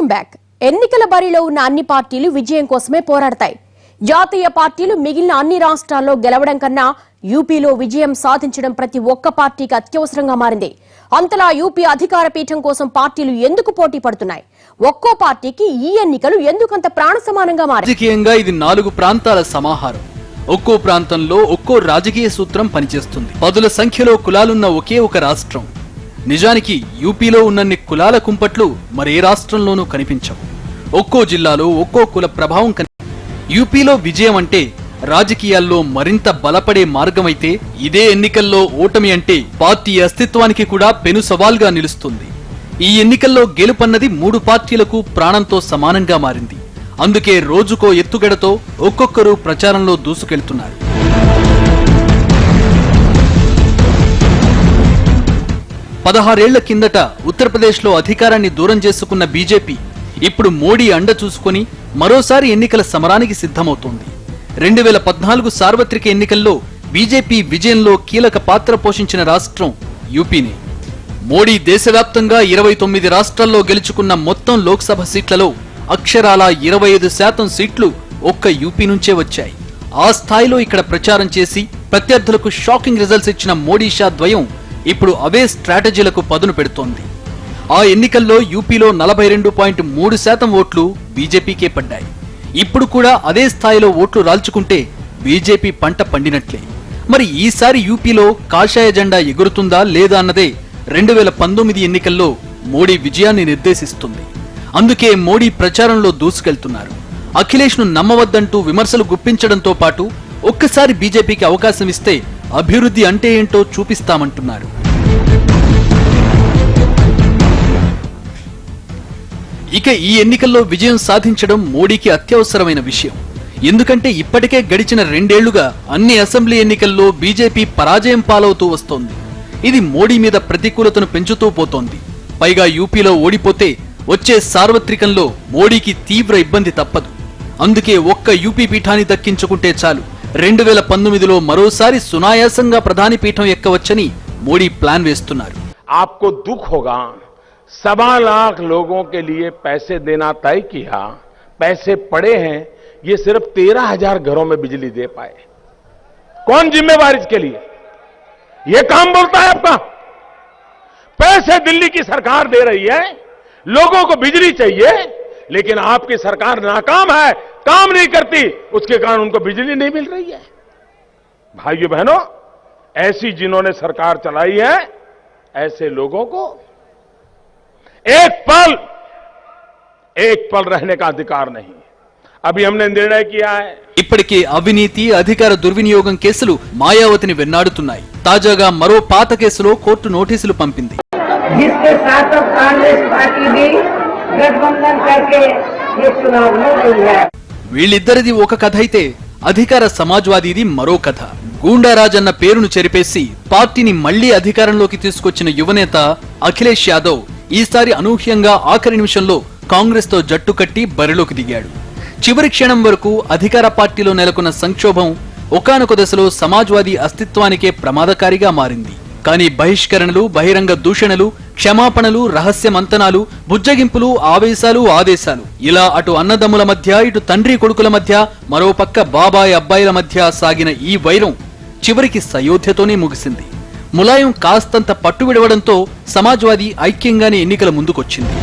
Welcome back. ఎన్నికల బరిలో ఉన్న అన్ని పార్టీలు విజయం కోసమే పోరాడతాయి. జాతీయ పార్టీలు మిగిలిన అన్ని రాష్ట్రాల్లో గెలవడం కన్నా యూపీలో విజయం సాధించడం ప్రతి ఒక్క పార్టీకి అత్యవసరంగా మారింది. అంతలా యూపీ అధికార పీఠం కోసం పార్టీలు ఎందుకు పోటీ పడుతున్నాయి? ఒక్కో పార్టీకి ఈ ఎన్నికలు ఎందుకంత ప్రాణ సమానంగా మారాయి? రాజకీయంగా ఇది 4 ప్రాంతాల సమాహారం. ఒక్కో ప్రాంతంలో ఒక్కో రాజకీయ సూత్రం పనిచేస్తుంది. పదుల సంఖ్యలో కులాలున్న ఒకే ఒక రాష్ట్రం. నిజానికి యూపీలో ఉన్నన్ని కులాల కుంపట్లు మరే రాష్ట్రంలోనూ కనిపించవు. ఒక్కో జిల్లాలో ఒక్కో కుల ప్రభావం యూపీలో విజయం అంటే రాజకీయాల్లో మరింత బలపడే మార్గమైతే, ఇదే ఎన్నికల్లో ఓటమి అంటే పార్టీ అస్తిత్వానికి కూడా పెను సవాల్గా నిలుస్తుంది. ఈ ఎన్నికల్లో గెలుపన్నది 3 పార్టీలకు ప్రాణంతో సమానంగా మారింది. అందుకే రోజుకో ఎత్తుగడతో ఒక్కొక్కరు ప్రచారంలో దూసుకెళ్తున్నారు. పదహారేళ్ల కిందట ఉత్తరప్రదేశ్లో అధికారాన్ని దూరం చేసుకున్న బీజేపీ ఇప్పుడు మోడీ అండ చూసుకుని మరోసారి ఎన్నికల సమరానికి సిద్ధమవుతోంది. 2014 సార్వత్రిక ఎన్నికల్లో బీజేపీ విజయంలో కీలక పాత్ర పోషించిన రాష్ట్రం యూపీనే. మోడీ దేశవ్యాప్తంగా 29 రాష్ట్రాల్లో గెలుచుకున్న మొత్తం లోక్సభ సీట్లలో అక్షరాల 25% సీట్లు ఒక్క యూపీ నుంచే వచ్చాయి. ఆ స్థాయిలో ఇక్కడ ప్రచారం చేసి ప్రత్యర్థులకు షాకింగ్ రిజల్ట్స్ ఇచ్చిన మోడీ షా ద్వయం ఇప్పుడు అవే స్ట్రాటజీలకు పదును పెడుతోంది. ఆ ఎన్నికల్లో యూపీలో 42.3% ఓట్లు బీజేపీకే పడ్డాయి. ఇప్పుడు కూడా అదే స్థాయిలో ఓట్లు రాల్చుకుంటే బీజేపీ పంట పండినట్లే. మరి ఈసారి యూపీలో కాషాయ జెండా ఎగురుతుందా లేదా అన్నదే 2019 ఎన్నికల్లో మోడీ విజయాన్ని నిర్దేశిస్తుంది. అందుకే మోడీ ప్రచారంలో దూసుకెళ్తున్నారు. అఖిలేష్ ను నమ్మవద్దంటూ విమర్శలు గుప్పించడంతో పాటు ఒక్కసారి బీజేపీకి అవకాశం ఇస్తే అభివృద్ధి అంటే ఏంటో చూపిస్తామంటున్నారు. ఇక ఈ ఎన్నికల్లో విజయం సాధించడం మోడీకి అత్యవసరమైన విషయం. ఎందుకంటే ఇప్పటికే గడిచిన 2 ఏళ్లుగా అన్ని అసెంబ్లీ ఎన్నికల్లో బీజేపీ పరాజయం పాలవుతూ వస్తోంది. ఇది మోడీ మీద ప్రతికూలతను పెంచుతూ పోతోంది. పైగా యూపీలో ఓడిపోతే వచ్చే సార్వత్రికంలో మోడీకి తీవ్ర ఇబ్బంది తప్పదు. అందుకే ఒక్క యూపీ పీఠాన్ని దక్కించుకుంటే చాలు 2019లో మరోసారి సునాయాసంగా ప్రధాని పీఠం ఎక్కవచ్చని మోడీ ప్లాన్ వేస్తున్నారు. आपको दुख होगा, 1.25 लाख लोगों के लिए पैसे देना तय किया, पैसे पड़े हैं, ये सिर्फ 13,000 घरों में बिजली दे पाए. कौन जिम्मेवार इसके लिए? ये काम बोलता है आपका? पैसे दिल्ली की सरकार दे रही है, लोगों को बिजली चाहिए, लेकिन आपकी सरकार नाकाम है, काम नहीं करती, उसके कारण उनको बिजली नहीं मिल रही है. भाइयों बहनों, ऐसी जिन्होंने सरकार चलाई है, ऐसे लोगों को एक पल रहने का अधिकार नहीं. अभी हमने निर्णय किया है. ఇప్పటికే అవినీతి, అధికార దుర్వినియోగం కేసులు మాయావతిని వెన్నాడుతున్నాయి. తాజాగా మరో పాత కేసులో కోర్టు నోటీసులు పంపింది. వీళ్ళిద్దరిది ఒక కథ అయితే అధికార సమాజ్వాదీది మరో కథ. గూండారాజ్ అన్న పేరును చెరిపేసి పార్టీని మళ్లీ అధికారంలోకి తీసుకొచ్చిన యువనేత అఖిలేష్ యాదవ్ ఈసారి అనూహ్యంగా ఆఖరి నిమిషంలో కాంగ్రెస్ తో జట్టు కట్టి బరిలోకి దిగాడు. చివరి క్షణం వరకు అధికార పార్టీలో నెలకొన్న సంక్షోభం ఒకానొక దశలో సమాజ్వాదీ అస్తిత్వానికే ప్రమాదకారిగా మారింది. కానీ బహిష్కరణలు, బహిరంగ దూషణలు, క్షమాపణలు, రహస్య మంతనాలు, బుజ్జగింపులు, ఆవేశాలు, ఆదేశాలు ఇలా అటు అన్నదమ్ముల మధ్య, ఇటు తండ్రి కొడుకుల మధ్య, మరోపక్క బాబాయ్ అబ్బాయిల మధ్య సాగిన ఈ వైరం చివరికి సయోధ్యతోనే ముగిసింది. ములాయం కాస్తంత పట్టు విడవడంతో సమాజ్వాదీ ఐక్యంగానే ఎన్నికల ముందుకొచ్చింది.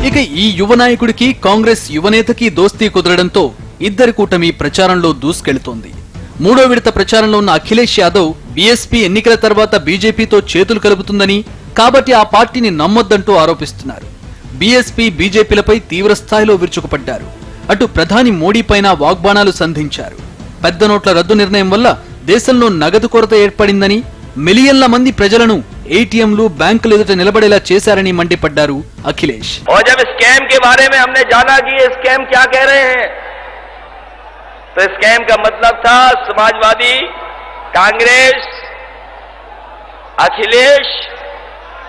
ఇక ఈ యువ నాయకుడికి కాంగ్రెస్ యువనేతకి దోస్తీ కుదరడంతో ఇద్దరి కూటమి ప్రచారంలో దూసుకెళ్తోంది. 3వ విడత ప్రచారంలో ఉన్న అఖిలేష్ యాదవ్ బీఎస్పీ ఎన్నికల తర్వాత బీజేపీతో చేతులు కలుపుతుందని, కాబట్టి ఆ పార్టీని నమ్మొద్దంటూ ఆరోపిస్తున్నారు. బీఎస్పీ, బీజేపీలపై తీవ్ర స్థాయిలో విరుచుకుపడ్డారు. అటు ప్రధాని మోడీ పైన వాగ్బాణాలు సంధించారు. పెద్ద నోట్ల రద్దు నిర్ణయం వల్ల దేశంలో నగదు కొరత ఏర్పడిందని, మిలియన్ల మంది ప్రజలను ఏటీఎంలు, బ్యాంకులు ఎదుట నిలబడేలా చేశారని మండిపడ్డారు అఖిలేష్. तो स्कैम का मतलब था समाजवादी, कांग्रेस, अखिलेश,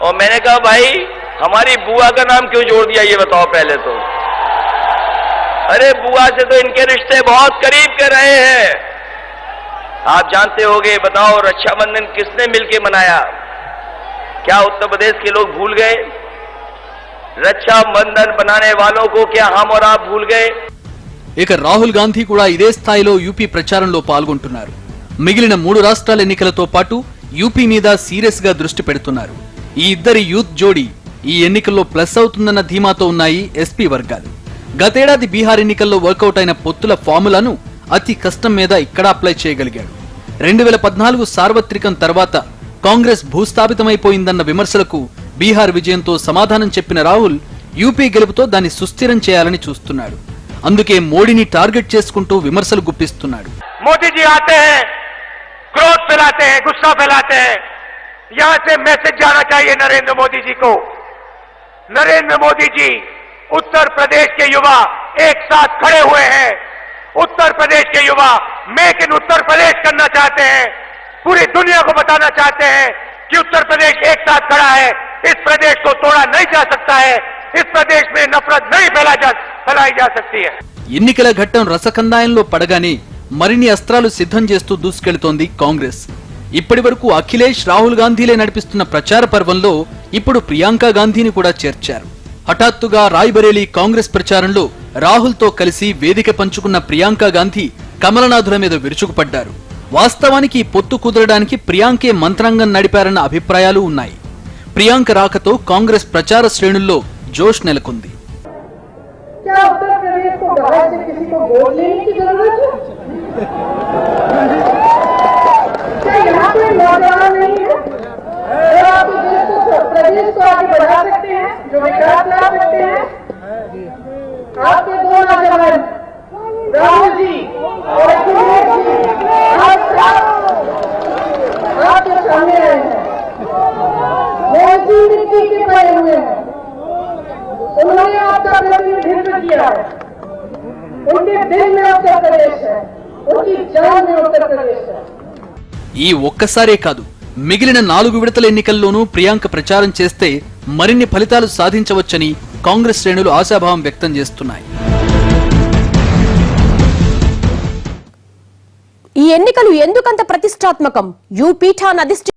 और मैंने कहा भाई हमारी बुआ का नाम क्यों जोड़ दिया ये बताओ पहले तो. अरे बुआ से तो इनके रिश्ते बहुत करीब के रहे हैं. आप जानते होंगे, बताओ रक्षाबंधन किसने मिलके मनाया? क्या उत्तर प्रदेश के लोग भूल गए? रक्षा बंधन बनाने वालों को क्या हम और आप भूल गए? ఇక రాహుల్ గాంధీ కూడా ఇదే స్థాయిలో యూపీ ప్రచారంలో పాల్గొంటున్నారు. మిగిలిన 3 రాష్ట్రాల ఎన్నికలతో పాటు యూపీ మీద సీరియస్ గా దృష్టి పెడుతున్నారు. ఈ ఇద్దరి యూత్ జోడీ ఈ ఎన్నికల్లో ప్లస్ అవుతుందన్న ధీమాతో ఉన్నాయి ఎస్పీ వర్గాలు. గతేడాది బీహార్ ఎన్నికల్లో వర్కౌట్ అయిన పొత్తుల ఫార్ములాను అతి కష్టం మీద ఇక్కడ అప్లై చేయగలిగాడు. 2014 సార్వత్రికం తర్వాత కాంగ్రెస్ భూస్థాపితమైపోయిందన్న విమర్శలకు బీహార్ విజయంతో సమాధానం చెప్పిన రాహుల్ యూపీ గెలుపుతో దాన్ని సుస్థిరం చేయాలని చూస్తున్నాడు. అందుకే మోడీని టార్గెట్ చేసుకుంటూ విమర్శలు గుప్పిస్తున్నాడు. मोदी जी आते हैं, क्रोध फैलाते हैं, गुस्सा फैलाते हैं. यहां से मैसेज जाना चाहिए नरेंद्र मोदी जी को. नरेंद्र मोदी जी, उत्तर प्रदेश के युवा एक साथ खड़े हुए हैं. उत्तर प्रदेश के युवा मेक इन उत्तर प्रदेश करना चाहते हैं. पूरी दुनिया को बताना चाहते हैं कि उत्तर प्रदेश एक साथ खड़ा है. इस प्रदेश को तोड़ा नहीं जा सकता है. इस प्रदेश में नफरत नहीं फैलाई जा सकती है. ఎన్నికల ఘట్టం రసకందాయంలో పడగానే మరిన్ని అస్త్రాలు సిద్ధం చేస్తూ దూసుకెళ్తోంది కాంగ్రెస్. ఇప్పటి వరకు అఖిలేష్, రాహుల్ గాంధీలే నడిపిస్తున్న ప్రచార పర్వంలో ఇప్పుడు ప్రియాంక గాంధీని కూడా చేర్చారు. హఠాత్తుగా రాయ్బరేలీ కాంగ్రెస్ ప్రచారంలో రాహుల్ తో కలిసి వేదిక పంచుకున్న ప్రియాంక గాంధీ కమలనాథుల మీద విరుచుకుపడ్డారు. వాస్తవానికి పొత్తు కుదరడానికి ప్రియాంకే మంత్రాంగం నడిపారన్న అభిప్రాయాలు ఉన్నాయి. ప్రియాంక రాకతో కాంగ్రెస్ ప్రచార శ్రేణుల్లో జోష్ నెలకొంది. क्या उत्तर प्रदेश को बाहर से किसी को वोट लेने की जरूरत है? क्या यहाँ कोई नौजवान नहीं है जो आपके देश को, प्रदेश को आगे बढ़ा सकते हैं, जो विकास ला सकते हैं? आपके 2 नौजवान राहुल जी और अखिलेश जी आपके सामने आए हैं. मोदी मिट्टी के पड़े हुए हैं. उन्होंने आपका प्रतिनिधित्व किया है. उनके दिल में उत्तर प्रदेश है, उनकी जान में उत्तर प्रदेश है. ఈ ఒక్కసారే కాదు, మిగిలిన 4 విడతల ఎన్నికల్లోనూ ప్రియాంక ప్రచారం చేస్తే మరిన్ని ఫలితాలు సాధించవచ్చని కాంగ్రెస్ శ్రేణులు ఆశాభావం వ్యక్తం చేస్తున్నాయి. ఈ ఎన్నికలు ఎందుకంత ప్రతిష్టాత్మకం? యూపీఠాన్ అధిష్ఠి